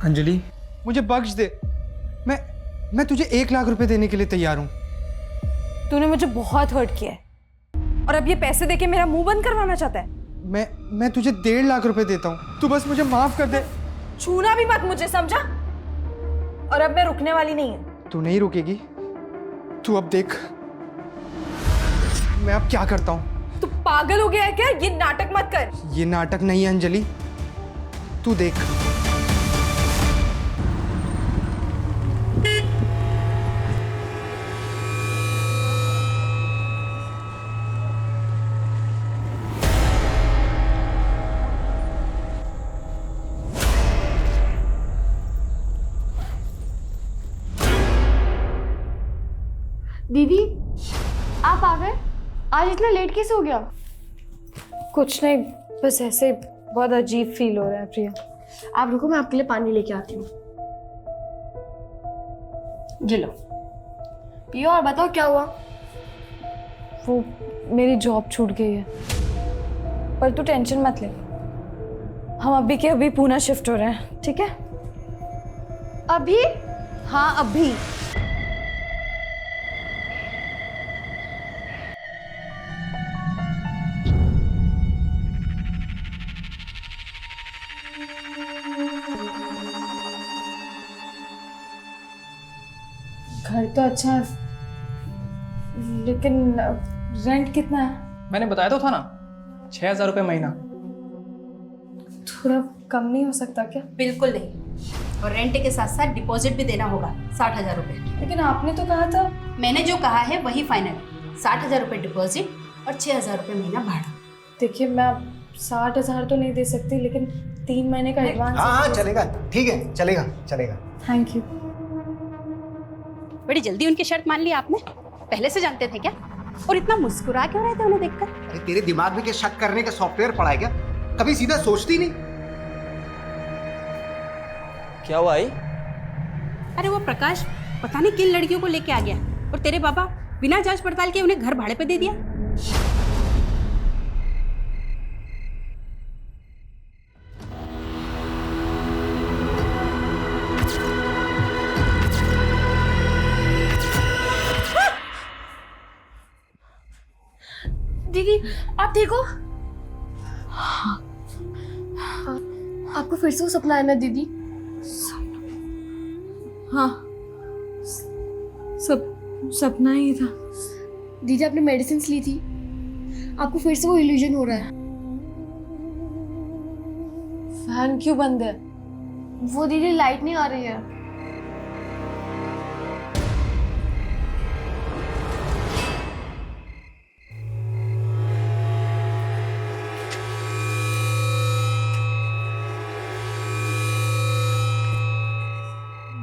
अंजलि, मुझे बख्श दे। मैं तुझे 1 लाख रुपए देने के लिए तैयार हूँ। तूने मुझे बहुत हर्ट किया है और अब ये पैसे देके मेरा मुंह बंद करवाना चाहता है। मैं तुझे 1.5 लाख रुपए देता हूँ, तू बस मुझे माफ कर दे। छूना भी मत मुझे, समझा? और अब मैं रुकने वाली नहीं हूँ। तू नहीं रुकेगी, तू अब देख मैं अब क्या करता हूँ। तू पागल हो गया है क्या? ये नाटक मत कर। ये नाटक नहीं है अंजलि, तू देख। दीदी, आप आ गए? आज इतना लेट कैसे हो गया? कुछ नहीं, बस ऐसे बहुत अजीब फील हो रहा है प्रिया। आप रुको, मैं आपके लिए पानी लेके आती हूँ। ये लो, पियो और बताओ क्या हुआ। वो मेरी जॉब छूट गई है, पर तू टेंशन मत ले। हम अभी के अभी पुणे शिफ्ट हो रहे हैं, ठीक है? अभी? हाँ अभी। घर तो अच्छा है, लेकिन रेंट कितना है? मैंने बताया तो था ना, 6,000 रुपये महीना। थोड़ा कम नहीं हो सकता क्या? बिल्कुल नहीं, और रेंट के साथ साथ डिपॉजिट भी देना होगा 60,000 रुपये। लेकिन आपने तो कहा था। मैंने जो कहा है वही फाइनल, 60,000 रुपये डिपॉजिट और 6,000 रुपये महीना भाड़ा। देखिए, मैं 60,000 तो नहीं दे सकती, लेकिन 3 महीने का एडवांस। हाँ चलेगा, ठीक है, चलेगा चलेगा। Thank you. बड़ी जल्दी उनकी शर्त मान ली आपने, पहले से जानते थे क्या? और इतना मुस्कुरा क्यों रहे थे उन्हें देखकर? अरे तेरे दिमाग में क्या शक करने का सॉफ्टवेयर पड़ा है क्या? कभी सीधा सोचती नहीं? क्या हुआ आई? अरे वो प्रकाश पता नहीं किन लड़कियों को लेके आ गया और तेरे पापा बिना जांच पड़ताल के उन्हें घर भाड़े पे दे दिया। दीदी, आप देखो। हाँ। आपको फिर से वो सपना है ना दीदी? हाँ, सपना ही था। दीदी, आपने मेडिसिन ली थी, आपको फिर से वो इल्यूजन हो रहा है। फैन क्यों बंद है? वो दीदी लाइट नहीं आ रही है।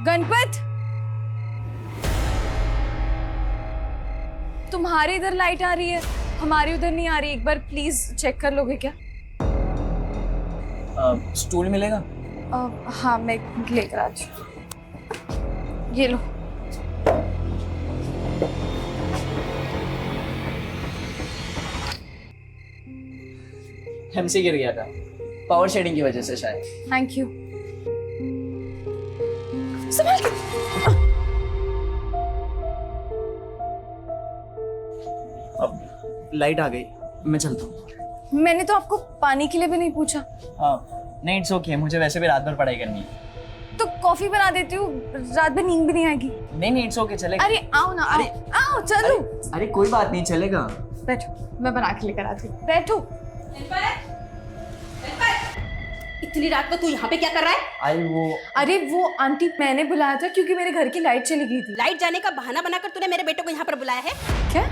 गणपत, तुम्हारी इधर लाइट आ रही है, हमारी उधर नहीं आ रही। एक बार प्लीज चेक कर लोगे क्या? स्टूल मिलेगा? हाँ, मैं लेकर आती हूँ। ये लो। एमसी गिर गया था, पावर शेडिंग की वजह से शायद। Thank you. संभाल के। अब लाइट आ गई, मैं चलता हूँ। मैंने तो आपको पानी के लिए भी नहीं पूछा। नहीं, इट्स ओके, मुझे वैसे भी रात भर पढ़ाई करनी है। तो कॉफी बना देती हूँ, रात भर नींद भी नहीं आएगी। नहीं, इट्स ओके, चलेगा। अरे आओ ना, आओ आओ, चलो। अरे कोई बात नहीं, चलेगा। बैठो, मैं बना के लेकर आती हूँ। बैठो। इतनी रात को तू यहाँ पे क्या कर रहा है? अरे वो आंटी, मैंने बुलाया था क्योंकि मेरे घर की लाइट चली गई थी। लाइट जाने का बहाना बनाकर तूने मेरे बेटे को यहाँ पर बुलाया है? क्या?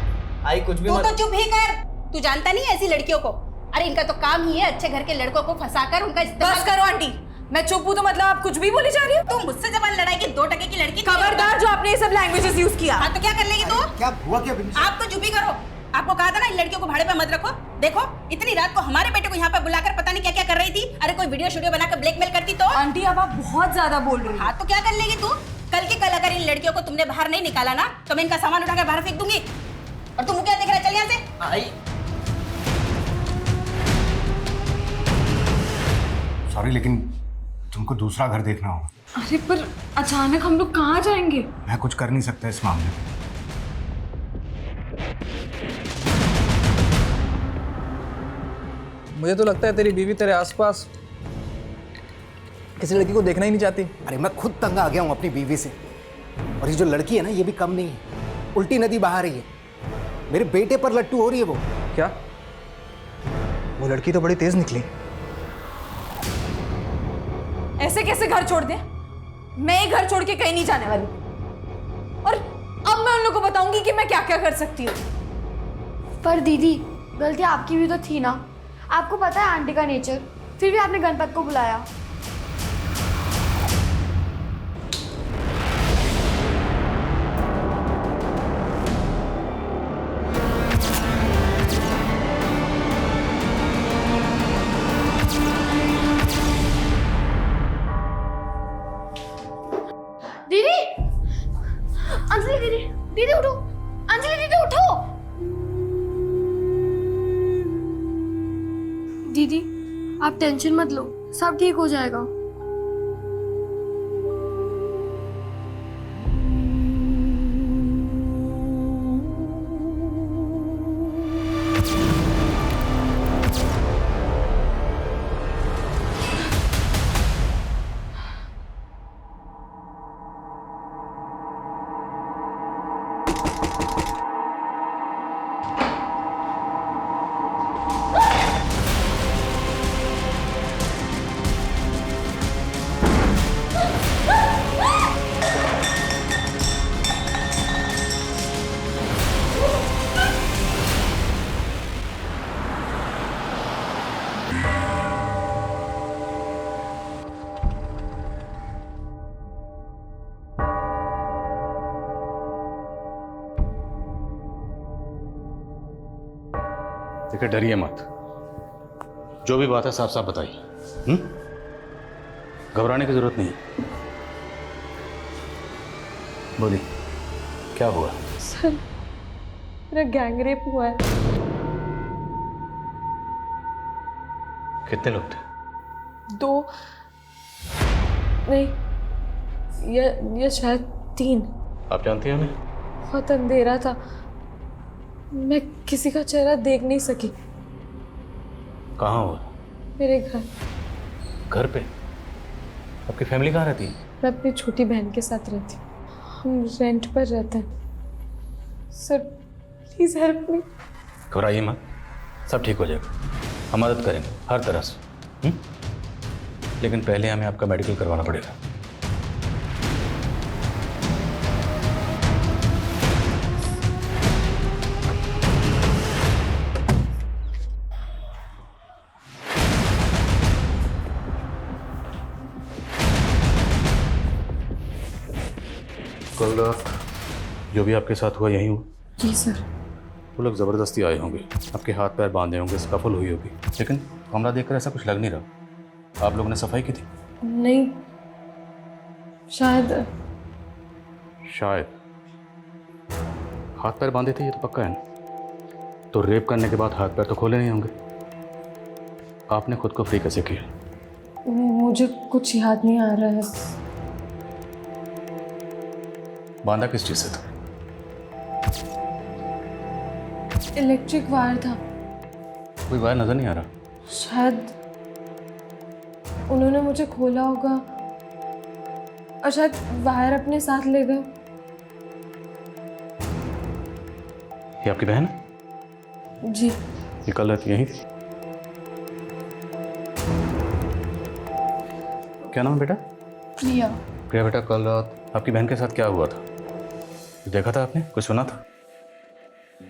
आई कुछ भी तू मत। तो चुप ही कर, तू जानता नहीं ऐसी लड़कियों को। अरे इनका तो काम ही है अच्छे घर के लड़कों को फंसाकर उनका इस्तेमाल। बस करो आंटी, मैं चुप हूँ तो मतलब आप कुछ भी बोली जा रही हो? तू मुझसे जबान लड़ाएगी 2 टके की लड़की। खबरदार जो आपने ये सब लैंग्वेजेस यूज किया। हाँ तो क्या कर लेगी तू? क्या हुआ क्या? आप तो चुप ही करो। आपको कहा था ना इन लड़कियों को भाड़े पे मत रखो। देखो इतनी रात को हमारे बेटे को यहाँ पे बुलाकर पता नहीं क्या क्या कर रही थी। अरे कोई वीडियो बनाकर ब्लैकमेल करती तो? आंटी अब आप बहुत ज्यादा बोल रही हो। हाँ तो क्या कर लेगी तू? कल की कल अगर इन लड़कियों को तुमने बाहर नहीं निकाला ना तो मैं इनका सामान उठाकर बाहर फेंक दूंगी। और तुम क्या देख रहा है? चल यहाँ से। आई सॉरी, लेकिन तुमको दूसरा घर देखना होगा। अरे पर अचानक हम लोग कहाँ जाएंगे? मैं कुछ कर नहीं सकता इस मामले में। मुझे तो लगता है तेरी बीवी तेरे आसपास किसी लड़की को देखना ही नहीं चाहती। अरे मैं खुद तंग आ गया हूँ अपनी बीवी से, और ये जो लड़की है ना, ये भी कम नहीं है, उल्टी नदी बहा रही है। मेरे बेटे पर लट्टू हो रही है वो। क्या? वो लड़की तो बड़ी तेज निकली। ऐसे कैसे घर छोड़ दें? मैं ये घर छोड़ के कहीं नहीं जाने वाली। और अब मैं उन लोगों को बताऊंगी कि मैं क्या क्या कर सकती हूँ। पर दीदी, गलती आपकी भी तो थी ना। आपको पता है आंटी का नेचर, फिर भी आपने गणपत को बुलाया। दीदी, अंजलि दीदी, दीदी उठो, अंजलि दीदी उठो। दीदी, आप टेंशन मत लो, सब ठीक हो जाएगा। देखिए, डरिए मत, जो भी बात है साफ साफ बताइए। घबराने की जरूरत नहीं। बोलिए, क्या हुआ? सर, मेरा गैंग रेप हुआ है। कितने लोग थे? 2 नहीं, ये शायद 3। आप जानती हैं उन्हें? बहुत अंधेरा था, मैं किसी का चेहरा देख नहीं सकी। कहाँ हुआ? मेरे घर। घर पे? आपकी फैमिली कहाँ रहती है? मैं अपनी छोटी बहन के साथ रहती हूँ। हम रेंट पर रहते हैं। Sir, please help me. घबराइए मत, सब ठीक हो जाएगा। हम मदद करेंगे हर तरह से। लेकिन पहले हमें आपका मेडिकल करवाना पड़ेगा। कल रात जो भी आपके साथ हुआ यहीं हुआ? जी सर। वो लोग ज़बरदस्ती आए होंगे, आपके हाथ पैर बांधे होंगे, स्कफल हुई होगी, लेकिन कमरा देखकर ऐसा कुछ लग नहीं रहा। आप लोगों ने सफाई की थी? नहीं, शायद हाथ पैर बांधे थे, ये तो पक्का है ना। तो रेप करने के बाद हाथ पैर तो खोले नहीं होंगे। आपने खुद को फ्री कैसे किया? मुझे कुछ याद नहीं आ रहा है। बांधा किस चीज़ से था? इलेक्ट्रिक वायर था। कोई वायर नजर नहीं आ रहा। शायद उन्होंने मुझे खोला होगा और शायद वायर अपने साथ ले गए। ये आपकी बहन है? जी। ये कल रात यहीं थी? क्या नाम है बेटा? प्रिया। प्रिया बेटा, कल रात आपकी बहन के साथ क्या हुआ था? देखा था आपने? कुछ सुना था?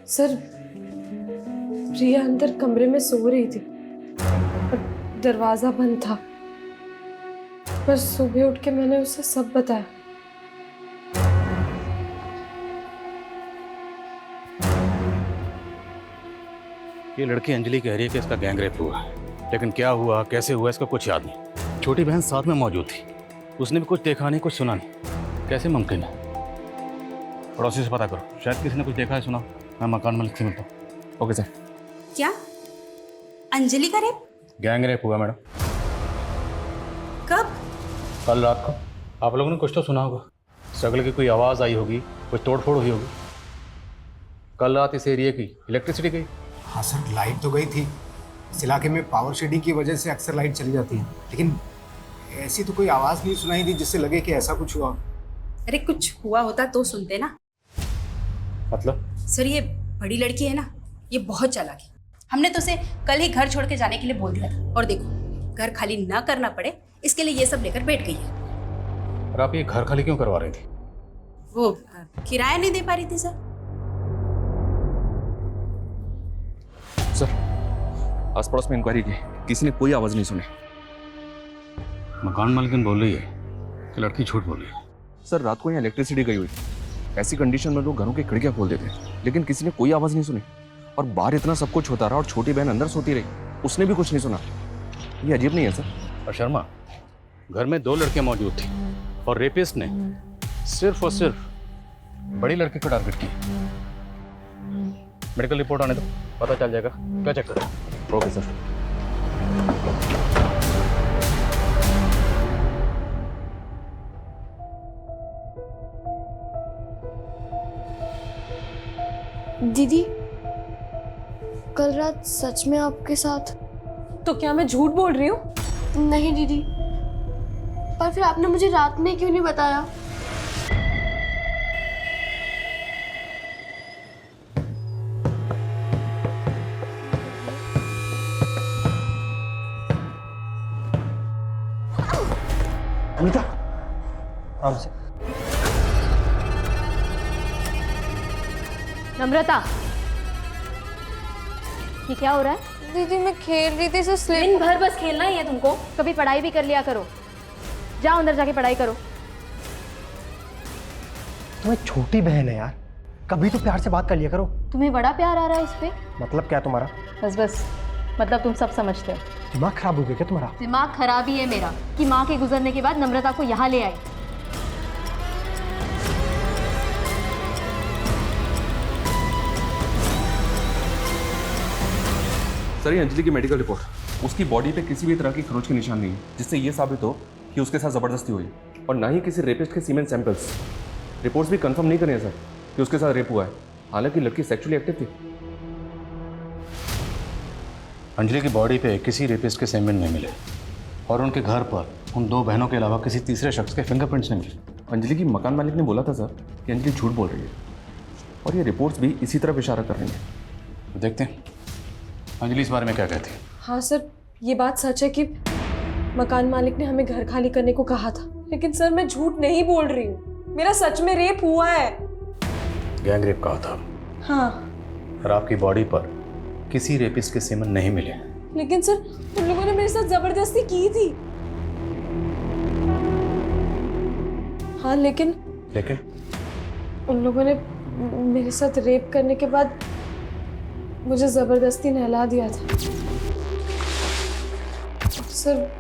सर, प्रिया अंदर कमरे में सो रही थी और दरवाजा बंद था, पर सुबह उठ के मैंने उसे सब बताया। ये लड़की अंजलि कह रही है कि इसका गैंग रेप हुआ है, लेकिन क्या हुआ, कैसे हुआ, इसका कुछ याद नहीं। छोटी बहन साथ में मौजूद थी, उसने भी कुछ देखा नहीं, कुछ सुना नहीं। कैसे मुमकिन है? पड़ोसी से पता करो, शायद किसी ने कुछ देखा है, सुना। मैं मकान मालिक से मिलता हूँ। Okay sir. क्या अंजलि का रेप? गैंग रेप हुआ मैडम। कब? कल रात को आप लोगों ने कुछ तो सुना होगा, स्ट्रगल की कोई आवाज़ आई होगी, कुछ तोड़फोड़ हुई होगी। कल रात इस एरिया की इलेक्ट्रिसिटी गई। हाँ सर, लाइट तो गई थी। इस इलाके में पावर शेडिंग की वजह से अक्सर लाइट चली जाती है, लेकिन ऐसी तो कोई आवाज़ नहीं सुनाई दी जिससे लगे कि ऐसा कुछ हुआ। अरे कुछ हुआ होता तो सुनते ना। मतलब? सर ये बड़ी लड़की है ना, ये बहुत चालाक है। हमने तो उसे कल ही घर छोड़ के जाने के लिए बोल दिया था, और देखो घर खाली ना करना पड़े इसके लिए ये सब लेकर बैठ गई है। और आप ये घर खाली क्यों करवा रहे थे? वो किराया नहीं दे पा रही थी सर। सर आस पड़ोस में इंक्वायरी की, किसी ने कोई आवाज नहीं सुनी। मकान मालिकन बोल रही है कि लड़की झूठ बोल रही है। सर रात को यहाँ इलेक्ट्रिसिटी गई हुई थी, ऐसी कंडीशन में लोग घरों की खिड़कियां खोल देते हैं, लेकिन किसी ने कोई आवाज नहीं सुनी। और बाहर इतना सब कुछ होता रहा और छोटी बहन अंदर सोती रही, उसने भी कुछ नहीं सुना। ये अजीब नहीं है सर? और शर्मा, घर में 2 लड़कियां मौजूद थी और रेपिस्ट ने सिर्फ और सिर्फ बड़ी लड़की को टारगेट किया। मेडिकल रिपोर्ट आने दो, पता चल जाएगा क्या चक्कर है। Okay sir. दीदी, कल रात सच में आपके साथ? तो क्या मैं झूठ बोल रही हूँ? नहीं दीदी, पर फिर आपने मुझे रात में क्यों नहीं बताया? अनीता, आराम से। नम्रता, ये क्या हो रहा है? दीदी मैं खेल रही थी, दिन स्लिप। भर बस खेलना ही है तुमको? कभी पढ़ाई भी कर लिया करो। जाओ अंदर जाके पढ़ाई करो। तुम्हें छोटी बहन है यार, कभी तो प्यार से बात कर लिया करो। तुम्हें बड़ा प्यार आ रहा है इस पे? मतलब क्या तुम्हारा? बस बस, मतलब तुम सब समझते हो। दिमाग खराब हो गया क्या तुम्हारा? दिमाग खराब ही है मेरा कि माँ के गुजरने के बाद नम्रता को यहाँ ले आई। सर ये अंजलि की मेडिकल रिपोर्ट, उसकी बॉडी पे किसी भी तरह की खरोच के निशान नहीं है, जिससे ये साबित हो कि उसके साथ जबरदस्ती हुई, और ना ही किसी रेपिस्ट के सीमेन सैंपल्स। रिपोर्ट्स भी कंफर्म नहीं करें सर कि उसके साथ रेप हुआ है, हालांकि लड़की सेक्सुअली एक्टिव थी। अंजलि की बॉडी पे किसी रेपिस्ट के सेमेन नहीं मिले और उनके घर पर उन 2 बहनों के अलावा किसी तीसरे शख्स के फिंगरप्रिंट्स नहीं मिले। अंजलि की मकान मालिक ने बोला था सर कि अंजलि झूठ बोल रही है, और ये रिपोर्ट्स भी इसी तरफ इशारा कर रही हैं। देखते हैं अंजलि इस बारे में क्या कहती है। हाँ सर, ये बात सच है कि मकान मालिक ने हमें घर खाली करने को कहा था, लेकिन सर मैं झूठ नहीं बोल रही हूँ, मेरा सच में रेप हुआ है। गैंग रेप कहा था। हाँ, और आपकी बॉडी पर किसी रेपिस्ट के सेमेन नहीं मिले। लेकिन सर उन लोगों ने मेरे साथ जबरदस्ती की थी। हाँ लेकिन उन लोगों ने मेरे साथ रेप करने के बाद मुझे जबरदस्ती नहला दिया था। सर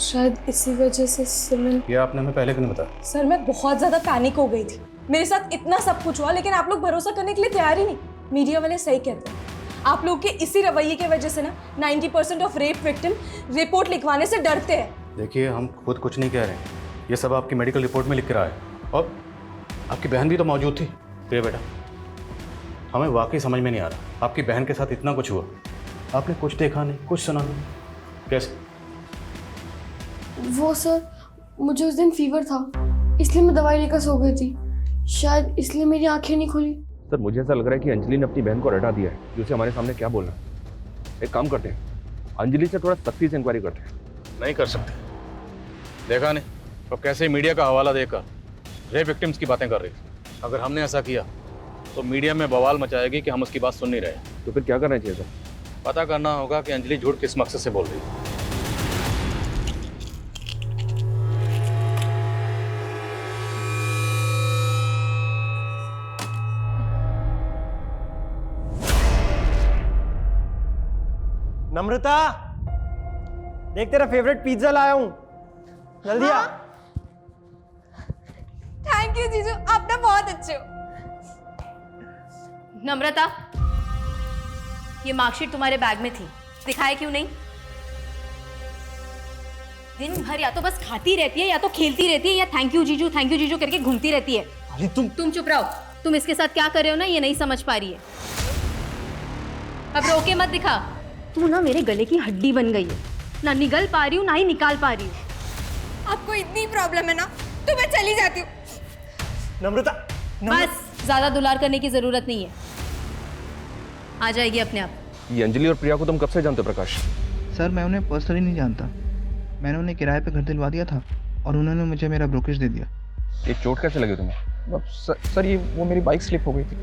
शायद इसी वजह से सिमरन। ये आपने हमें पहले क्यों नहीं बताया? सर मैं बहुत ज्यादा पैनिक हो गई थी, मेरे साथ इतना सब कुछ हुआ, लेकिन आप लोग भरोसा करने के लिए तैयार ही नहीं। मीडिया वाले सही कहते हैं, आप लोग के इसी रवैये की वजह से ना 90% ऑफ रेप विक्टिम रिपोर्ट लिखवाने से डरते हैं। देखिए हम खुद कुछ नहीं कह रहे हैं, ये सब आपकी मेडिकल रिपोर्ट में लिख के रहा है, और आपकी बहन भी तो मौजूद थी। प्रिय बेटा, हमें वाकई समझ में नहीं आ रहा, आपकी बहन के साथ इतना कुछ हुआ, आपने कुछ देखा नहीं, कुछ सुना नहीं, कैसे? वो सर, मुझे उस दिन फीवर था, इसलिए मैं दवाई लेकर सो गई थी, शायद इसलिए मेरी आंखें नहीं खुली। सर मुझे ऐसा लग रहा है कि अंजलि ने अपनी बहन को रटा दिया है, जो उसे हमारे सामने क्या बोलना। एक काम करते हैं, अंजलि से थोड़ा सख्ती से इंक्वायरी करते हैं। नहीं कर सकते, देखा नहीं तो कैसे मीडिया का हवाला देकर रेप विक्टिम्स की बातें कर रही थी। अगर हमने ऐसा किया तो मीडिया में बवाल मचाएगी कि हम उसकी बात सुन नहीं रहे। तो फिर क्या करना चाहिए सर? पता करना होगा कि अंजलि झूठ किस मकसद से बोल रही है। नम्रता, देख तेरा फेवरेट पिज्जा लाया हूं, जल्दी आ। थैंक यू जीजू, आप ना बहुत अच्छे हो। नम्रता, ये मार्कशीट तुम्हारे बैग में थी, दिखाए क्यों नहीं? दिन भर या तो बस खाती रहती है या तो खेलती रहती है या थैंक यू जीजू करके घूमती रहती है। अरे तुम चुप रहो। तुम इसके साथ क्या कर रहे हो ना ये नहीं समझ पा रही है। अब रोके मत दिखा। तू ना मेरे गले की हड्डी बन गई है, ना निगल पा रही हूँ ना ही निकाल पा रही हूँ। आपको इतनी प्रॉब्लम है ना तो मैं चली जाती हूँ। नम्रता, बस ज्यादा दुलार करने की जरूरत नहीं है, आ जाएगी अपने आप। ये अंजलि और प्रिया को तुम कब से जानते हो प्रकाश? सर मैं उन्हें पर्सनली नहीं जानता। मैंने उन्हें किराए पे घर दिलवा दिया था और उन्होंने मुझे मेरा ब्रोकरेज दे दिया। ये चोट कैसे लगी तुम्हें? सर ये वो मेरी बाइक स्लिप हो गई थी।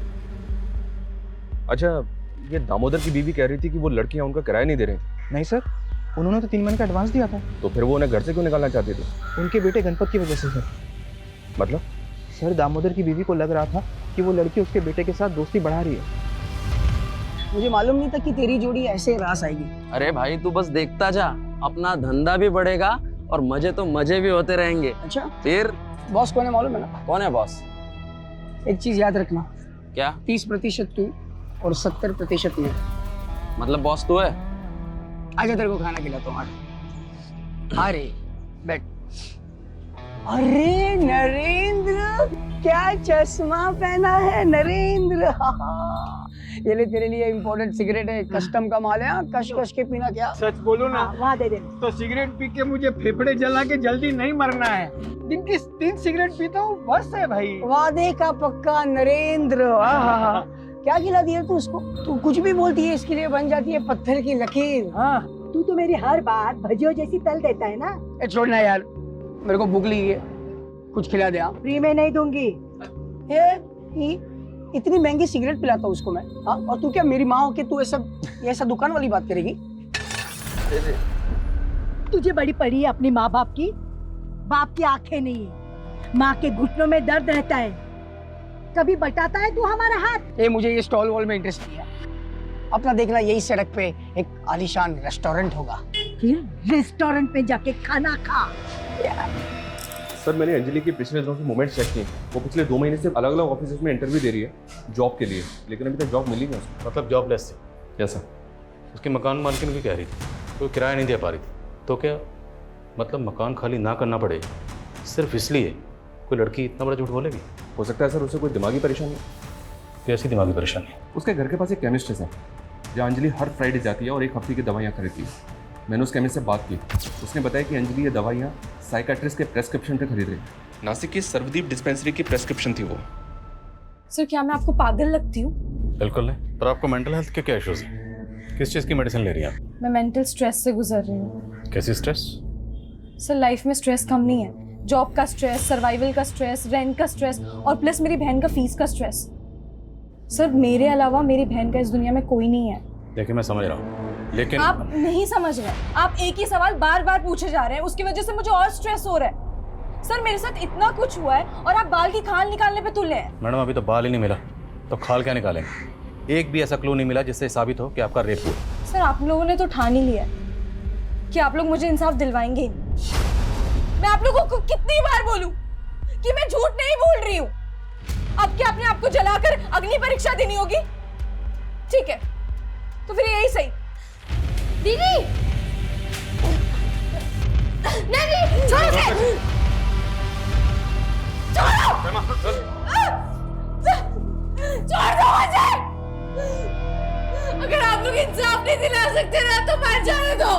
अच्छा, ये दामोदर की बीवी कह रही थी कि वो लड़कियां उनका किराया नहीं दे रही थी। नहीं सर, उन्होंने तो 3 महीने का एडवांस दिया था। तो फिर वो उन्हें घर से क्यों निकालना चाहती थी? उनके बेटे गणपत की वजह से सर। मतलब? सर दामोदर की बीवी को लग रहा था कि वो लड़की उसके बेटे के साथ दोस्ती बढ़ा रही है। मुझे मालूम नहीं था कि तेरी जोड़ी ऐसे रास आएगी। अरे भाई तू बस देखता जा, अपना धंधा भी बढ़ेगा और मजे तो मजे भी होते रहेंगे। अच्छा, फिर बॉस कौन है मालूम है ना? कौन है बॉस? एक चीज याद रखना, क्या? 30% तू और 70% मैं। मतलब बॉस तू है? आजा तेरे को खाना खिलाता हूँ। अरे बैठ। अरे नरेंद्र, क्या चश्मा पहना है नरेंद्र। ये ले तेरे लिए इम्पोर्टेंट सिगरेट है, कस्टम का माल है। कश कश के पीना। क्या सच बोलो ना, वहाँ दे दे। तो सिगरेट पी के मुझे फेफड़े जला के जल्दी नहीं मरना है। दिन की 3 सिगरेट पीता हूँ बस है भाई। वादे का पक्का नरेंद्र। क्या खिला दिया तू उसको? तू कुछ भी बोलती है इसके लिए बन जाती है पत्थर की लकीर। हाँ, तू तो मेरी हर बात भजियो जैसी तल देता है ना। ए छोड़ना यार, मेरे को भूख लगी है, कुछ खिला दे। फ्री में नहीं दूंगी। इतनी महंगी सिगरेट पिलाता हूँ उसको मैं। हाँ, और तू क्या मेरी माँ हो के तू ऐसा दुकान वाली बात करेगी? तुझे बड़ी पड़ी है अपनी माँ बाप की। बाप की आंखें नहीं है, माँ के घुटनों में दर्द रहता है। कभी बटाता है तू हमारा हाथ? मुझे ये स्टॉल वॉल में इंटरेस्ट नहीं है। अपना देखना यही सड़क पे एक आलीशान रेस्टोरेंट होगा। फिर रेस्टोरेंट में जाके खाना खा। सर, मैंने अंजलि के पिछले दिनों के मोमेंट्स चेक किए। वो पिछले 2 महीने से अलग अलग ऑफिस में इंटरव्यू दे रही है जॉब के लिए, लेकिन अभी तक जॉब मिली नहीं उसको। मतलब जॉबलेस थी? क्या सर? उसकी मकान मालकिन भी कह रही थी कोई किराया नहीं दे पा रही थी। तो क्या मतलब मकान खाली ना करना पड़े सिर्फ इसलिए कोई लड़की इतना बड़ा झूठ बोलेगी? हो सकता है सर उसे कोई दिमागी परेशानी। कैसी दिमागी परेशानी? उसके घर के पास एक केमिस्ट है सर, जहाँ अंजलि हर फ्राइडे जाती है और 1 हफ्ते की दवाइयाँ खरीदती है। मैंने उस केमिस्ट से बात की, उसने बताया कि अंजलि ये दवाइयाँ साइकाट्रिस्ट के प्रेस्क्रिप्शन पे खरीद रही है। नासिक की सर्वदीप डिस्पेंसरी की प्रेस्क्रिप्शन थी वो। सर क्या मैं आपको पागल लगती हूँ? बिल्कुल नहीं। पर आपको मेंटल हेल्थ के क्या इश्यूज हैं? किस चीज़ की मेडिसिन ले रही हैं आप? मैं मेंटल स्ट्रेस से गुजर रही हूँ। कैसी स्ट्रेस? सर लाइफ में स्ट्रेस कम नहीं है। जॉब का स्ट्रेस, सर्वाइवल का स्ट्रेस, रेंट का स्ट्रेस और प्लस मेरी बहन का फीस का स्ट्रेस। सर मेरे अलावा मेरी बहन का इस दुनिया में कोई नहीं है। देखिए मैं समझ रहा हूँ, लेकिन आप नहीं समझ रहे। आप एक ही सवाल बार बार पूछे जा रहे हैं, उसकी वजह से मुझे और स्ट्रेस हो रहा है। सर मेरे साथ इतना कुछ हुआ है और आप बाल की खाल निकालने पे तुले हैं। मैडम अभी तो बाल ही नहीं मिला तो खाल क्या निकालेंगे? एक भी ऐसा क्लू नहीं मिला जिससे साबित हो कि आपका रेप हुआ। सर आप लोगों ने तो ठान ही लिया कि आप लोग मुझे इंसाफ दिलवाएंगे ही। मैं आप लोगों को कितनी बार बोलूं कि मैं झूठ नहीं बोल रही हूं? अब क्या अपने आप को जलाकर अग्नि परीक्षा देनी होगी? ठीक है तो फिर यही सही। दीदी नहीं, छोड़ो इसे। छोड़ दो मुझे। अगर आप लोग इंसाफ नहीं दिला सकते ना तो मर जाने दो।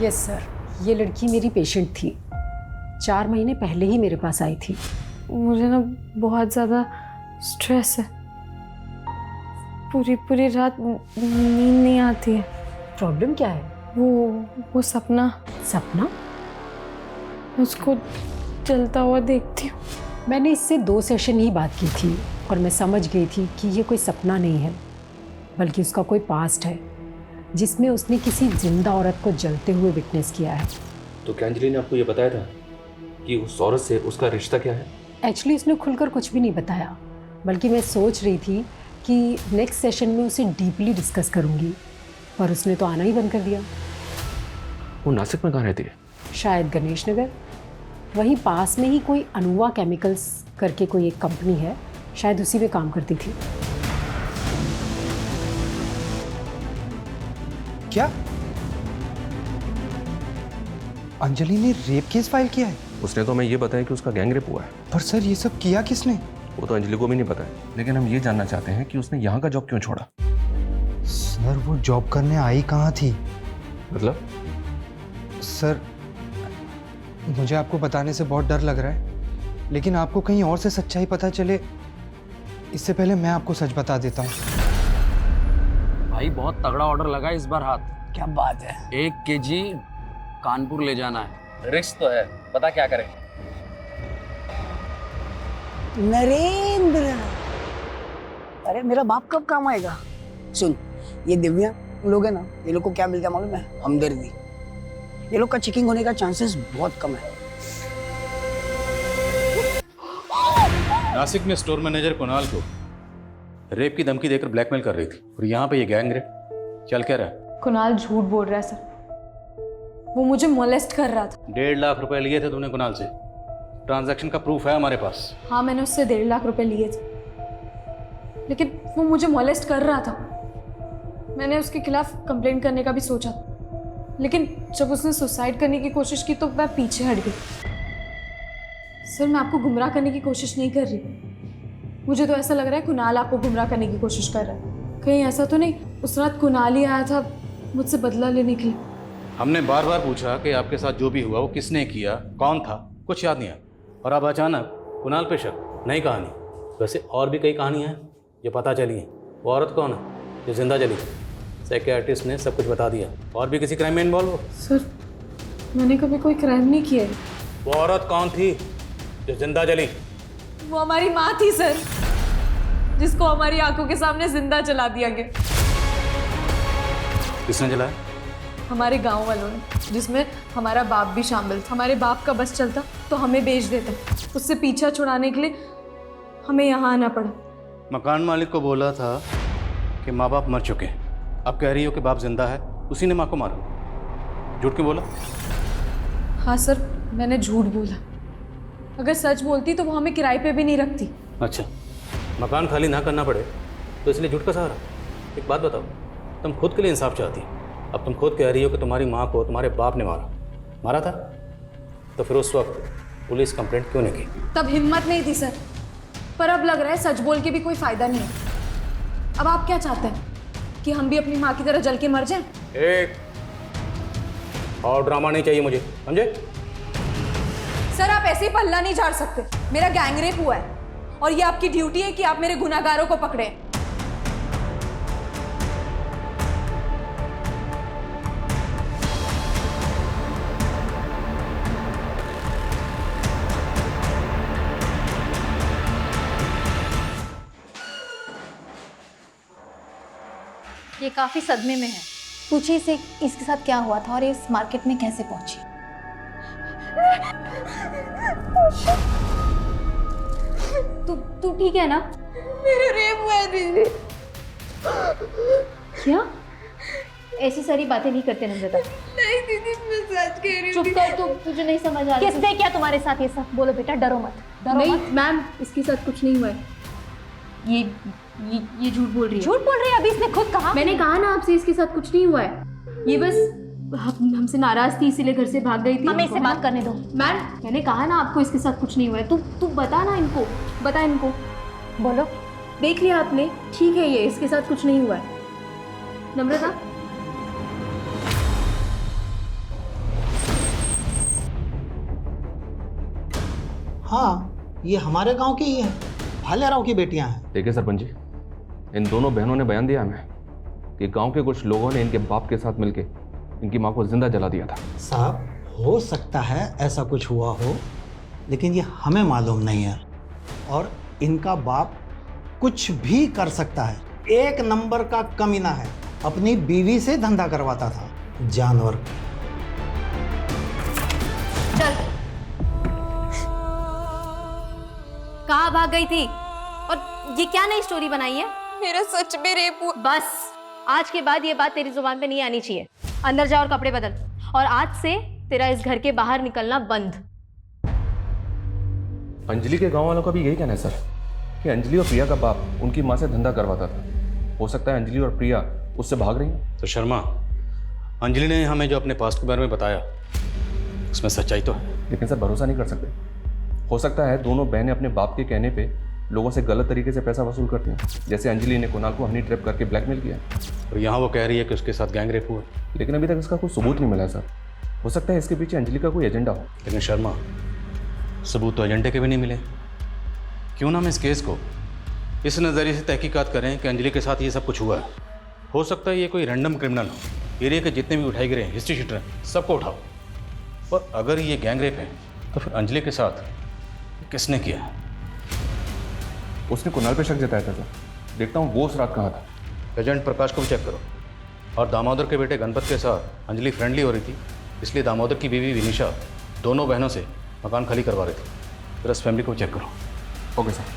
यस सर, ये लड़की मेरी पेशेंट थी। 4 महीने पहले ही मेरे पास आई थी। मुझे ना बहुत ज़्यादा स्ट्रेस है। पूरी रात नींद नहीं आती है। प्रॉब्लम क्या है? वो सपना उसको चलता हुआ देखती हूँ। मैंने इससे 2 सेशन ही बात की थी और मैं समझ गई थी कि ये कोई सपना नहीं है, बल्कि उसका कोई पास्ट है जिसमें उसने किसी जिंदा औरत को जलते हुए विटनेस किया है। तो क्या अंजलि ने आपको ये बताया था कि उस औरत से उसका रिश्ता क्या है? एक्चुअली उसने खुलकर कुछ भी नहीं बताया, बल्कि मैं सोच रही थी कि नेक्स्ट सेशन में उसे डीपली डिस्कस करूंगी, पर उसने तो आना ही बंद कर दिया। वो नासिक में कहाँ रहती है? शायद गणेश नगर, वहीं पास में ही कोई अनुवा केमिकल्स करके कोई एक कंपनी है, शायद उसी में काम करती थी। क्या अंजलि ने रेप केस फाइल किया है? उसने तो हमें ये बताया कि उसका गैंग रेप हुआ है। पर सर ये सब किया किसने? वो तो अंजलि को भी नहीं पता है, लेकिन हम ये जानना चाहते हैं कि उसने यहाँ का जॉब क्यों छोड़ा। सर वो जॉब करने आई कहाँ थी? मतलब? सर मुझे आपको बताने से बहुत डर लग रहा है, लेकिन आपको कहीं और से सच्चाई पता चले इससे पहले मैं आपको सच बता देता हूँ। भाई बहुत तगड़ा ऑर्डर लगा इस बार हाथ। क्या बात है? 1 kg कानपुर ले जाना है, रिस्क तो है, पता क्या करें। नरेंद्र, अरे मेरा बाप कब काम आएगा? सुन, ये दिव्या लोग है ना, ये लोग को क्या मिलता है मालूम है? हमदर्दी। ये लोग का चेकिंग होने का चांसेस बहुत कम है। नासिक में स्टोर मैनेजर कुणाल को रेप की धमकी देकर ब्लैकमेल कर रही थी, और यहाँ पे ये गैंग रेप चल क्या रहा है? कुणाल झूठ बोल रहा है सर, वो मुझे मोलेस्ट कर रहा था। 1.5 लाख रुपए लिए थे तुमने कुणाल से, ट्रांजैक्शन का प्रूफ है हमारे पास। हाँ मैंने उससे 1.5 लाख रुपए लिए थे, लेकिन वो मुझे मोलेस्ट कर रहा था। मैंने उसके खिलाफ कंप्लेंट करने का भी सोचा, लेकिन जब उसने सुसाइड करने की कोशिश की तो मैं पीछे हट गई। सर मैं आपको गुमराह करने की कोशिश नहीं कर रही, मुझे तो ऐसा लग रहा है कुणाल आपको गुमराह करने की कोशिश कर रहा है। कहीं ऐसा तो नहीं उस रात कुणाल ही आया था मुझसे बदला लेने के लिए? हमने बार बार पूछा कि आपके साथ जो भी हुआ वो किसने किया, कौन था, कुछ याद नहीं आया, और अब अचानक कुणाल पे शक। नई कहानी। वैसे और भी कई कहानियाँ हैं जो पता चली हैं। वो औरत कौन है जो जिंदा जली? साइकियाट्रिस्ट ने सब कुछ बता दिया। और भी किसी क्राइम में इन्वॉल्व हो? सर मैंने कभी कोई क्राइम नहीं किया है। वो औरत कौन थी जो जिंदा जली? वो हमारी माँ थी सर, जिसको हमारी आंखों के सामने जिंदा जला दिया गया। किसने जलाया? हमारे गांव वालों ने, जिसमें हमारा बाप भी शामिल था। हमारे बाप का बस चलता तो हमें बेच देते, उससे पीछा छुड़ाने के लिए हमें यहाँ आना पड़ा। मकान मालिक को बोला था कि माँ बाप मर चुके हैं, अब कह रही हो कि बाप जिंदा है, उसी ने माँ को मारा। झूठ क्यों बोला? हाँ सर मैंने झूठ बोला, अगर सच बोलती तो वो हमें किराए पे भी नहीं रखती। अच्छा, मकान खाली ना करना पड़े तो इसलिए झूठ का सहारा। एक बात बताओ, तुम खुद के लिए इंसाफ चाहती, अब तुम खुद कह रही हो कि तुम्हारी माँ को तुम्हारे बाप ने मारा था, तो फिर उस वक्त पुलिस कंप्लेंट क्यों नहीं की? तब हिम्मत नहीं थी सर, पर अब लग रहा है सच बोल के भी कोई फायदा नहीं है। अब आप क्या चाहते हैं कि हम भी अपनी माँ की तरह जल के मर जाएं? एक और ड्रामा नहीं चाहिए मुझे, समझे? सर आप ऐसे ही पल्ला नहीं झाड़ सकते। मेरा गैंग रेप हुआ है और ये आपकी ड्यूटी है कि आप मेरे गुनाहगारों को पकड़े। ये काफी सदमे में है। पूछिए इसे इसके साथ क्या हुआ था और ये इस मार्केट में कैसे पहुंची। तू ठीक है ना? मेरा रेप हुआ है दीदी। क्या? ऐसी सारी बातें नहीं करते नम्रता। नहीं दीदी मैं सच कह रही हूँ। चुप कर, तुझे नहीं समझ आ रहा। किसने क्या तुम्हारे साथ ये सब? बोलो बेटा, डरो मत। नहीं मैम, इसके साथ कुछ नहीं हुआ है। ये झूठ बोल रही है। झूठ बोल रही है? अभी इसने खुद कहा। मैंने कहा ना आपसे इसके साथ कुछ नहीं हुआ है। ये बस हमसे नाराज थी इसीलिए घर से भाग गई थी। हमें इससे बात करने दो। मैम मैंने कहा ना आपको इसके साथ कुछ नहीं हुआ है। तू बता ना इनको, बता इनको। बोलो। देख लिया आपने? ठीक है, ये इसके साथ कुछ नहीं हुआ है। नम्रता हाँ, ये हमारे गांव की ही है, भालेराव की बेटियां हैं। देखिए सरपंच जी, इन दोनों बहनों ने बयान दिया हमें कि गांव के कुछ लोगों ने इनके बाप के साथ मिलके इनकी मां को जिंदा जला दिया था। साहब हो सकता है ऐसा कुछ हुआ हो, लेकिन ये हमें मालूम नहीं है। और इनका बाप कुछ भी कर सकता है, एक नंबर का कमीना है। अपनी बीवी से धंधा करवाता था, जानवर। चल। कहाँ भाग गई थी? और ये क्या नई स्टोरी बनाई है? मेरा सच में रेप हुआ। बस आज के बाद ये बात तेरी जुबान पे नहीं आनी चाहिए। अंदर जा और कपड़े बदल, और आज से तेरा इस घर के बाहर निकलना बंद। अंजलि के गांव वालों का भी यही कहना है सर कि अंजलि और प्रिया का बाप उनकी माँ से धंधा करवाता था। हो सकता है अंजलि और प्रिया उससे भाग रही हैं। तो शर्मा, अंजलि ने हमें जो अपने पास्ट के बारे में बताया उसमें सच्चाई तो है, लेकिन सर भरोसा नहीं कर सकते। हो सकता है दोनों बहनें अपने बाप के कहने पे लोगों से गलत तरीके से पैसा वसूल करती हैं, जैसे अंजलि ने कुणाल को हनी ट्रैप करके ब्लैकमेल किया। और यहाँ वो कह रही है कि उसके साथ गैंग रेप हुआ, लेकिन अभी तक इसका कोई सबूत नहीं मिला है सर। हो सकता है इसके पीछे अंजलि का कोई एजेंडा हो। लेकिन शर्मा, सबूत तो एजेंडे के भी नहीं मिले। क्यों ना हम इस केस को इस नज़रिए से तहकीकात करें कि अंजलि के साथ ये सब कुछ हुआ है। हो सकता है ये कोई रैंडम क्रिमिनल हो। एरिया के जितने भी उठाए गए हिस्ट्री शीटर हैं सबको उठाओ, पर अगर ये गैंग रेप है तो फिर अंजलि के साथ किसने किया है? उसने कुणाल पे शक जताया था सर। देखता हूँ वो उस रात कहाँ था। एजेंट प्रकाश को भी चेक करो। और दामोदर के बेटे गणपत के साथ अंजलि फ्रेंडली हो रही थी, इसलिए दामोदर की बीवी विनीशा दोनों बहनों से मकान खाली करवा रही थी। फिर इस फैमिली को चेक करो। Okay sir.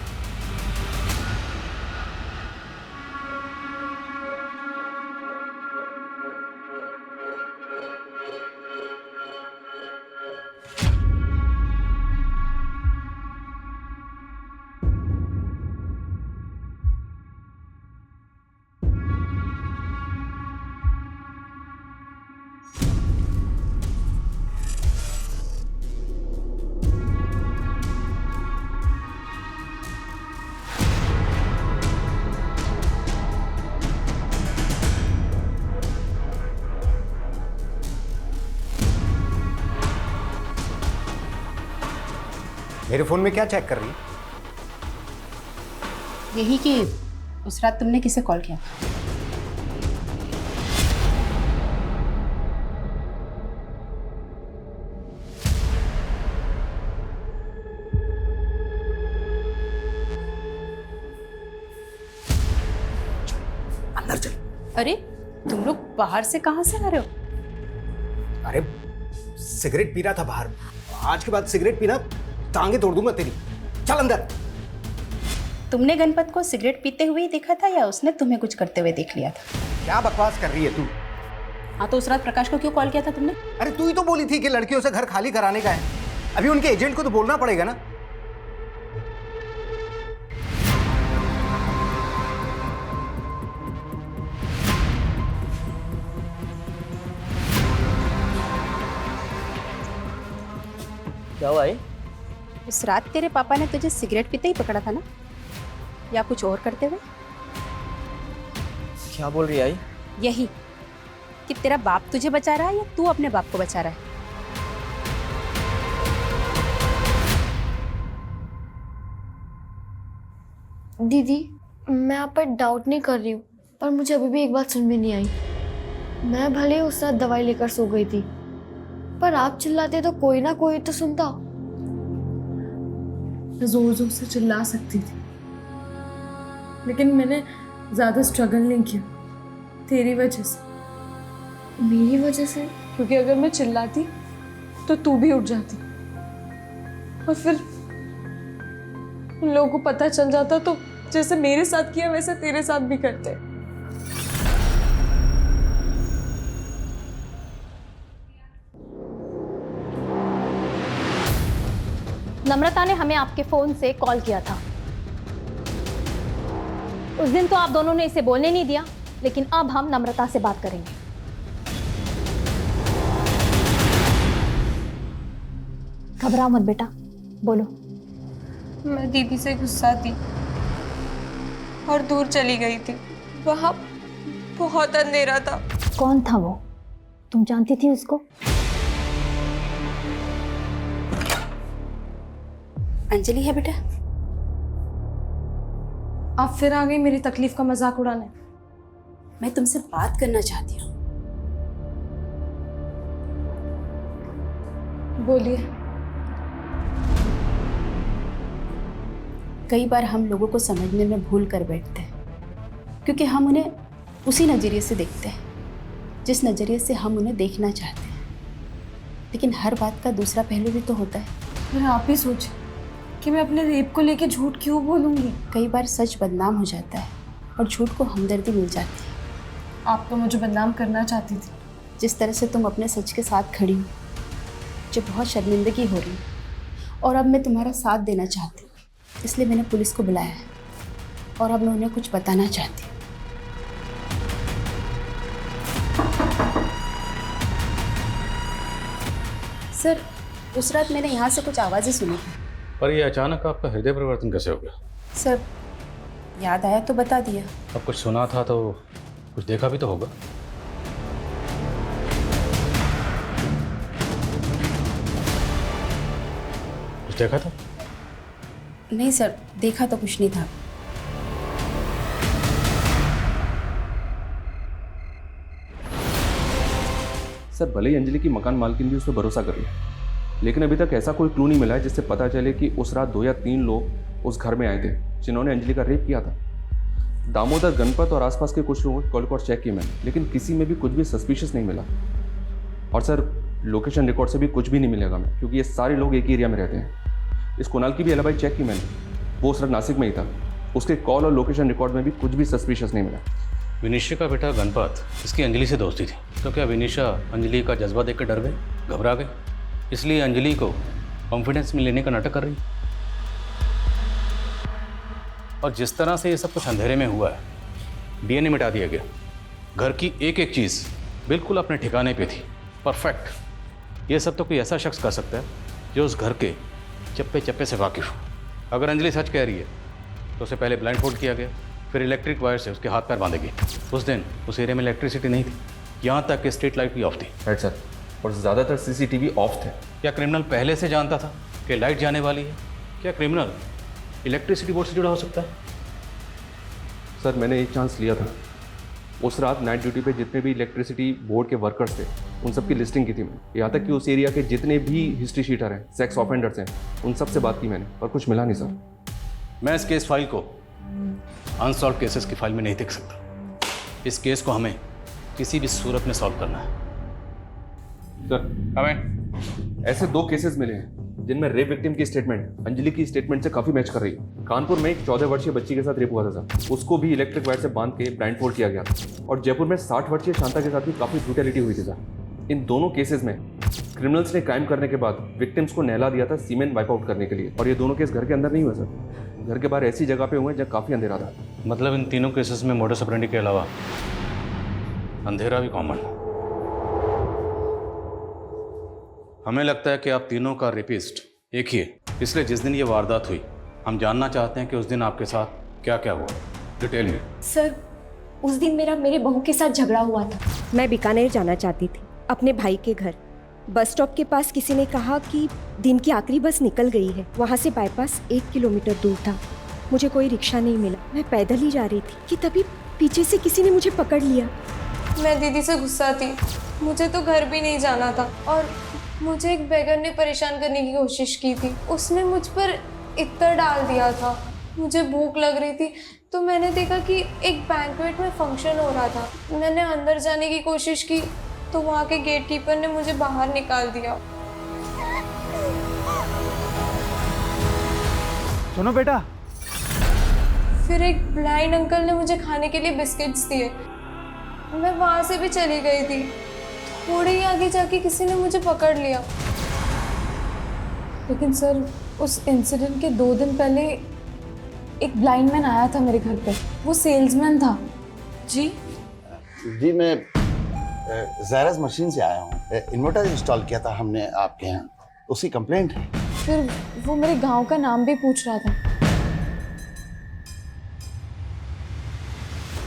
मेरे फोन में क्या चेक कर रही है? यही कि उस रात तुमने किसे कॉल किया? अंदर चल। अरे तुम लोग बाहर से कहाँ से आ रहे हो? अरे सिगरेट पी रहा था बाहर। आज के बाद सिगरेट पीना टांगे तोड़ दूंगा तेरी। चल अंदर। तुमने गणपत को सिगरेट पीते हुए ही देखा था या उसने तुम्हें कुछ करते हुए देख लिया था? क्या बकवास कर रही है तू? हाँ, तो उस रात प्रकाश को क्यों कॉल किया था तुमने? अरे तू ही तो बोली थी कि लड़कियों से घर खाली कराने का है। अभी उनके एजेंट को तो बोलना पड़ेगा ना। क्या हुआ है? उस रात तेरे पापा ने तुझे सिगरेट पीते ही पकड़ा था ना, या कुछ और करते हुए? क्या बोल रही है आई? यही कि तेरा बाप तुझे बचा रहा है या तू अपने बाप को बचा रहा है? दीदी, मैं आप पर डाउट नहीं कर रही हूँ, पर मुझे अभी भी एक बात समझ में नहीं आई। मैं भले उस रात दवाई लेकर सो गई थी, पर आप चिल्लाते तो कोई ना कोई तो सुनता। जोर जोर से चिल्ला सकती थी, लेकिन मैंने ज्यादा स्ट्रगल नहीं किया तेरी वजह से। मेरी वजह से? क्योंकि अगर मैं चिल्लाती तो तू भी उठ जाती और फिर उन लोगों को पता चल जाता तो जैसे मेरे साथ किया वैसे तेरे साथ भी करते। नम्रता ने हमें आपके फोन से कॉल किया था। उस दिन तो आप दोनों ने इसे बोलने नहीं दिया, लेकिन अब हम नम्रता से बात करेंगे। घबराओ मत बेटा, बोलो। मैं दीदी से गुस्सा थी और दूर चली गई थी। वहां बहुत अंधेरा था। कौन था वो? तुम जानती थी उसको? अंजलि है बेटा। आप फिर आ गई मेरी तकलीफ का मजाक उड़ाने। मैं तुमसे बात करना चाहती हूँ। बोलिए। कई बार हम लोगों को समझने में भूल कर बैठते हैं, क्योंकि हम उन्हें उसी नज़रिए से देखते हैं जिस नज़रिए से हम उन्हें देखना चाहते हैं। लेकिन हर बात का दूसरा पहलू भी तो होता है। फिर आप ही सोचिए कि मैं अपने रेप को लेके झूठ क्यों बोलूँगी। कई बार सच बदनाम हो जाता है और झूठ को हमदर्दी मिल जाती है। आप तो मुझे बदनाम करना चाहती थी। जिस तरह से तुम अपने सच के साथ खड़ी हो, मुझे बहुत शर्मिंदगी हो रही है और अब मैं तुम्हारा साथ देना चाहती हूँ, इसलिए मैंने पुलिस को बुलाया है और अब मैं उन्हें कुछ बताना चाहती हूँ। सर, उस रात मैंने यहाँ से कुछ आवाज़ें सुनी थी। पर ये अचानक आपका हृदय परिवर्तन कैसे हो गया? सर, याद आया तो बता दिया। अब कुछ सुना था तो कुछ देखा भी तो होगा। कुछ देखा था? नहीं सर, देखा तो कुछ नहीं था। सर, भले ही अंजलि की मकान मालकिन भी उस पर भरोसा कर लिया, लेकिन अभी तक ऐसा कोई क्लू नहीं मिला है जिससे पता चले कि उस रात 2 या 3 लोग उस घर में आए थे जिन्होंने अंजलि का रेप किया था। दामोदर, गणपत और आसपास के कुछ लोगों के कॉल पर चेक किए मैंने, लेकिन किसी में भी कुछ भी सस्पिशियस नहीं मिला। और सर, लोकेशन रिकॉर्ड से भी कुछ भी नहीं मिलेगा मैं, क्योंकि ये सारे लोग एक ही एरिया में रहते हैं। इस कुणाल की भी एलिबाई चेक की मैंने, वो उस रात नासिक में ही था। उसके कॉल और लोकेशन रिकॉर्ड में भी कुछ भी सस्पिशियस नहीं मिला। विनिशा का बेटा गणपत, इसकी अंजलि से दोस्ती थी, तो क्या विनिशा अंजलि का जज्बा देख कर डर गए, घबरा गए, इसलिए अंजलि को कॉन्फिडेंस में लेने का नाटक कर रही? और जिस तरह से ये सब कुछ अंधेरे में हुआ है, डीएनए मिटा दिया गया, घर की एक एक चीज़ बिल्कुल अपने ठिकाने पे थी, परफेक्ट। ये सब तो कोई ऐसा शख्स कर सकता है जो उस घर के चप्पे चप्पे से वाकिफ हो। अगर अंजलि सच कह रही है तो उसे पहले ब्लाइंड फोल्ड किया गया, फिर इलेक्ट्रिक वायर से उसके हाथ पैर बांधे गए। उस दिन उस एरिया में इलेक्ट्रिसिटी नहीं थी, यहाँ तक कि स्ट्रीट लाइट भी ऑफ थी। राइट सर, और ज़्यादातर सीसीटीवी ऑफ थे। क्या क्रिमिनल पहले से जानता था कि लाइट जाने वाली है? क्या क्रिमिनल इलेक्ट्रिसिटी बोर्ड से जुड़ा हो सकता है? सर, मैंने एक चांस लिया था। उस रात नाइट ड्यूटी पे जितने भी इलेक्ट्रिसिटी बोर्ड के वर्कर्स थे, उन सब की लिस्टिंग की थी मैंने। यहाँ तक कि उस एरिया के जितने भी हिस्ट्री शीटर हैं, सेक्स ऑफेंडर्स हैं, उन सब से बात की मैंने, पर कुछ मिला नहीं सर। मैं इस केस फाइल को अनसॉल्व केसेस की फाइल में नहीं देख सकता। इस केस को हमें किसी भी सूरत में सॉल्व करना है। सर, हमें ऐसे 2 केसेस मिले हैं जिनमें रेप विक्टिम की स्टेटमेंट अंजलि की स्टेटमेंट से काफ़ी मैच कर रही है। कानपुर में एक 14 वर्षीय बच्ची के साथ रेप हुआ था सर, उसको भी इलेक्ट्रिक वायर से बांध के ब्लाइंड फोल्ड किया गया था। और जयपुर में 60 वर्षीय शांता के साथ भी काफ़ी ब्रूटैलिटी हुई थी सर। इन दोनों केसेस में क्रिमिनल्स ने क्राइम करने के बाद विक्टिम्स को नहला दिया था सीमेंट वाइप आउट करने के लिए। और ये दोनों केस घर के अंदर नहीं हुए सर, घर के बाहर ऐसी जगह पे हुए जहाँ काफ़ी अंधेरा था। मतलब इन तीनों केसेस में मोडस ऑपरेंडी के अलावा अंधेरा भी कॉमन है। हमें लगता है कि आप तीनों का रेपिस्ट एक ही है, इसलिए जिस दिन ये वारदात हुई हम जानना चाहते हैं कि उस दिन आपके साथ क्या क्या हुआ, डिटेल में। सर, उस दिन मेरे बहू के साथ झगड़ा हुआ था। मैं बीकानेर जाना चाहती थी अपने भाई के घर। बस स्टॉप के पास किसी ने कहा कि दिन की आखिरी बस निकल गई है। वहाँ से बाईपास 1 किलोमीटर दूर था। मुझे कोई रिक्शा नहीं मिला, मैं पैदल ही जा रही थी कि तभी पीछे से किसी ने मुझे पकड़ लिया। मैं दीदी से गुस्सा थी, मुझे तो घर भी नहीं जाना था और मुझे एक बेगर ने परेशान करने की कोशिश की थी। उसने मुझ पर इत्र डाल दिया था। मुझे भूख लग रही थी तो मैंने देखा कि एक बैंक्वेट में फंक्शन हो रहा था। मैंने अंदर जाने की कोशिश की तो वहाँ के गेट कीपर ने मुझे बाहर निकाल दिया। सुनो बेटा। फिर एक ब्लाइंड अंकल ने मुझे खाने के लिए बिस्किट्स दिए। मैं वहाँ से भी चली गई थी। थोड़ी ही आगे जाके किसी ने मुझे पकड़ लिया। लेकिन सर, उस इंसिडेंट के 2 दिन पहले एक ब्लाइंड मैन आया था मेरे घर पे। वो सेल्समैन था। जी जी, मैं ज़ायरस मशीन से आया हूँ। इन्वर्टर इंस्टॉल किया था हमने आपके यहाँ, उसकी कंप्लेंट है। फिर वो मेरे गांव का नाम भी पूछ रहा था।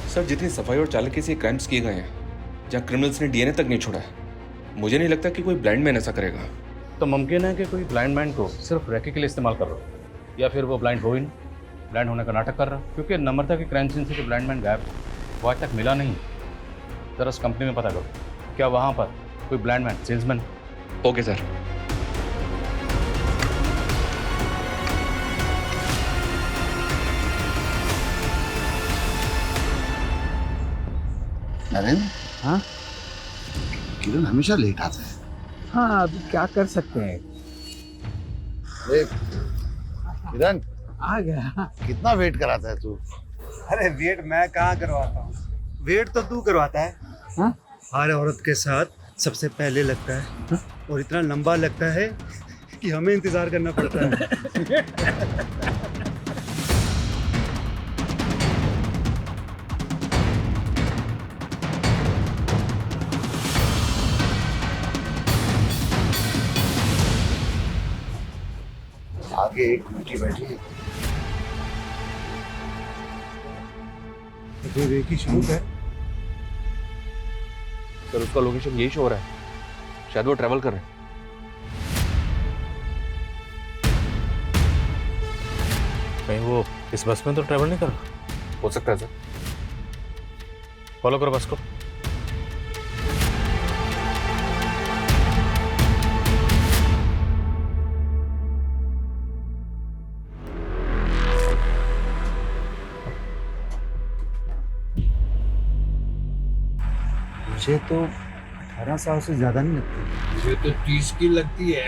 सर, जितनी सफाई और चालाकी से क्राइम्स किए गए हैं, जहाँ क्रिमिनल्स ने डीएनए तक नहीं छोड़ा है, मुझे नहीं लगता कि कोई ब्लाइंड मैन ऐसा करेगा। तो मुमकिन है कि कोई ब्लाइंड मैन को सिर्फ रैके के लिए इस्तेमाल कर रहा हो, या फिर वो ब्लाइंड हो ही नहीं, ब्लाइंड होने का नाटक कर रहा, क्योंकि नम्रता की क्राइम सीन से जो ब्लाइंड मैन गायब वो आज तक मिला नहीं। जरा उस कंपनी में पता करो, क्या वहाँ पर कोई blind man salesman? Okay sir. Narendra, हाँ किरण हमेशा लेट आता है। हाँ, अभी क्या कर सकते हैं। किरण आ गया। कितना वेट कराता है तू? अरे वेट मैं कहाँ करवाता हूँ, वेट तो तू करवाता है। हाँ? हर औरत के साथ सबसे पहले लगता है और इतना लंबा लगता है कि हमें इंतजार करना पड़ता है। आगे एक बेटी बैठी है। एक ही शूट है। सर उसका लोकेशन यही शो हो रहा है, शायद वो ट्रैवल कर रहे हैं। कहीं वो इस बस में तो ट्रैवल नहीं कर रहा? हो सकता है सर। फॉलो करो बस को। मुझे तो 18 साल से ज्यादा नहीं लगती। मुझे तो 30 की लगती है।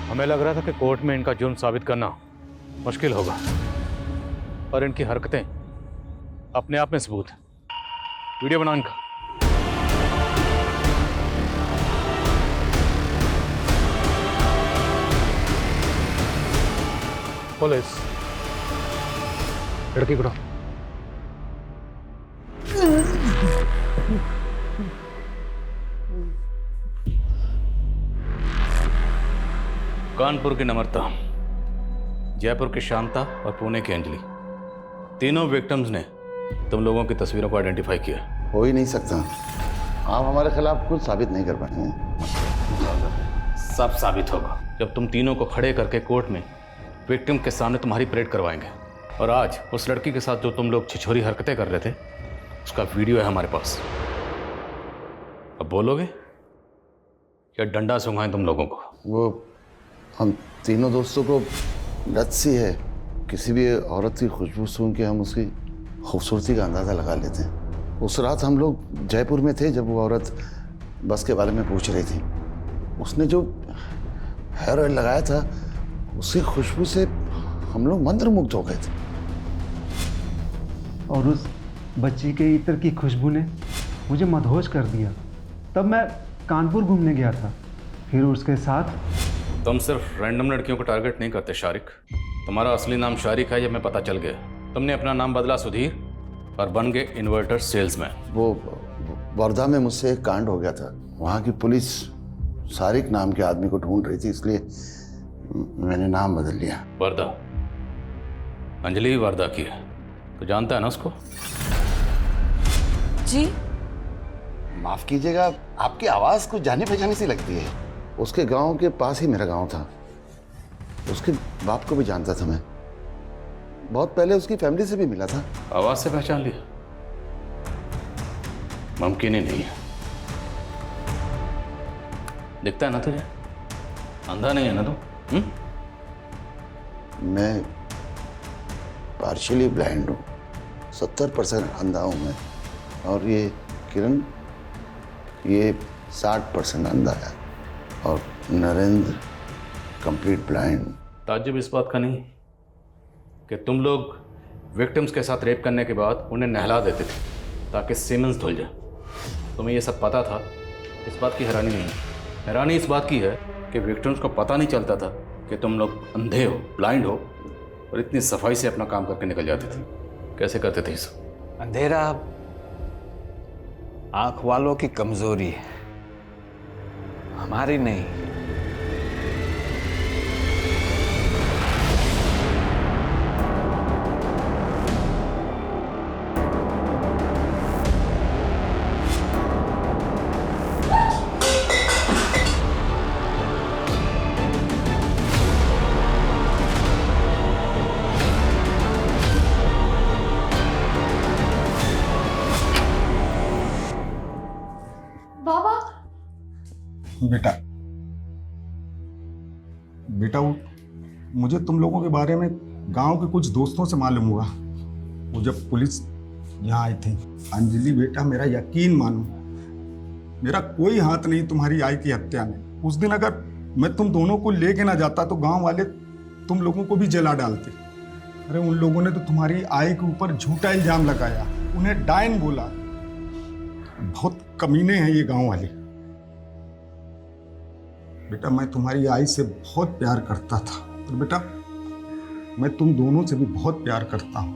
हमें लग रहा था कि कोर्ट में इनका जुर्म साबित करना मुश्किल होगा, और इनकी हरकतें अपने आप में सबूत है। वीडियो बना इनका। पुलिस लड़की को उठाओ। कानपुर की नम्रता, जयपुर की शांता और पुणे की अंजलि, तीनों विक्टिम्स ने तुम लोगों की तस्वीरों को आइडेंटिफाई किया। हो ही नहीं सकता, आप हमारे खिलाफ कुछ साबित नहीं कर पाएंगे। सब साबित होगा जब तुम तीनों को खड़े करके कोर्ट में विक्टिम के सामने तुम्हारी परेड करवाएंगे। और आज उस लड़की के साथ जो तुम लोग छिछोरी हरकतें कर रहे थे, उसका वीडियो है हमारे पास। अब बोलोगे या डंडा सूंघाएं तुम लोगों को? वो हम तीनों दोस्तों को लत सी है, किसी भी औरत की खुशबू सूंघ के हम उसकी खूबसूरती का अंदाज़ा लगा लेते हैं। उस रात हम लोग जयपुर में थे जब वो औरत बस के बारे में पूछ रही थी। उसने जो हेयर ऑयल लगाया था उसकी खुशबू से हम लोग मंत्रमुग्ध हो गए थे। और उस बच्ची के इत्र की खुशबू ने मुझे मदहोश कर दिया। तब मैं कानपुर घूमने गया था, फिर उसके साथ। तुम सिर्फ रैंडम लड़कियों को टारगेट नहीं करते शारिक। तुम्हारा असली नाम शारिक है, ये मैं पता चल गया। तुमने अपना नाम बदला सुधीर और बन गए इन्वर्टर सेल्समैन। वो वर्धा में मुझसे एक कांड हो गया था, वहाँ की पुलिस शारिक नाम के आदमी को ढूंढ रही थी, इसलिए मैंने नाम बदल लिया। वर्धा, अंजलि वर्धा की है, तो जानता है ना उसको? जी माफ कीजिएगा, आपकी आवाज़ कुछ जानी पहचानी सी लगती है। उसके गांव के पास ही मेरा गांव था, उसके बाप को भी जानता था मैं। बहुत पहले उसकी फैमिली से भी मिला था। आवाज से पहचान लिया? मुमकिन ही नहीं है। दिखता है ना तुझे? अंधा नहीं है ना तू? मैं पार्शियली ब्लाइंड हूँ, 70% अंधा हूँ मैं। और ये किरण, ये 60% अंधा है। और नरेंद्र कंप्लीट ब्लाइंड। ताज्जुब इस बात का नहीं कि तुम लोग विक्टिम्स के साथ रेप करने के बाद उन्हें नहला देते थे ताकि सीमेंस धुल जाए। तुम्हें ये सब पता था, इस बात की हैरानी नहीं है। हैरानी इस बात की है कि विक्टिम्स को पता नहीं चलता था कि तुम लोग अंधे हो, ब्लाइंड हो, और इतनी सफाई से अपना काम करके निकल जाते थे। कैसे करते थे इस? अंधेरा आंख वालों की कमजोरी है, हमारी नहीं। बेटा बेटा मुझे तुम लोगों के बारे में गांव के कुछ दोस्तों से मालूम हुआ। वो जब पुलिस यहाँ आई थी। अंजलि बेटा, मेरा यकीन मानो, मेरा कोई हाथ नहीं तुम्हारी आई की हत्या में। उस दिन अगर मैं तुम दोनों को लेके ना जाता तो गांव वाले तुम लोगों को भी जला डालते। अरे उन लोगों ने तो तुम्हारी आई के ऊपर झूठा इल्जाम लगाया, उन्हें डायन बोला। बहुत कमीने हैं ये गांव वाले। बेटा मैं तुम्हारी आई से बहुत प्यार करता था और बेटा मैं तुम दोनों से भी बहुत प्यार करता हूं।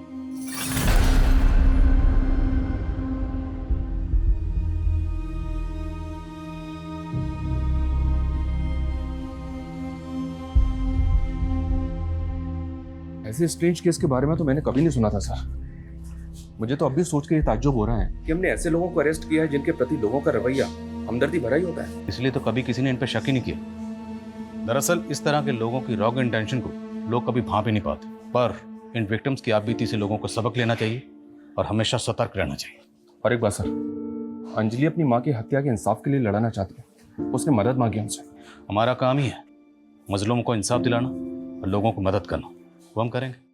ऐसे स्ट्रेंज केस के बारे में तो मैंने कभी नहीं सुना था सर। मुझे तो अब भी सोच के ये ताज्जुब हो रहा है कि हमने ऐसे लोगों को अरेस्ट किया है जिनके प्रति लोगों का रवैया हमदर्दी भरा ही होता है। इसलिए तो कभी किसी ने इन पर शक ही नहीं किया। दरअसल इस तरह के लोगों की रॉन्ग इंटेंशन को लोग कभी भांप ही नहीं पाते। पर इन विक्टिम्स की आपबीती से लोगों को सबक लेना चाहिए और हमेशा सतर्क रहना चाहिए। और एक बात सर, अंजलि अपनी माँ की हत्या के इंसाफ के लिए लड़ाना चाहती है। उसने मदद मांगी हमसे। हमारा काम ही है मजलूम को इंसाफ दिलाना और लोगों को मदद करना। वो हम करेंगे।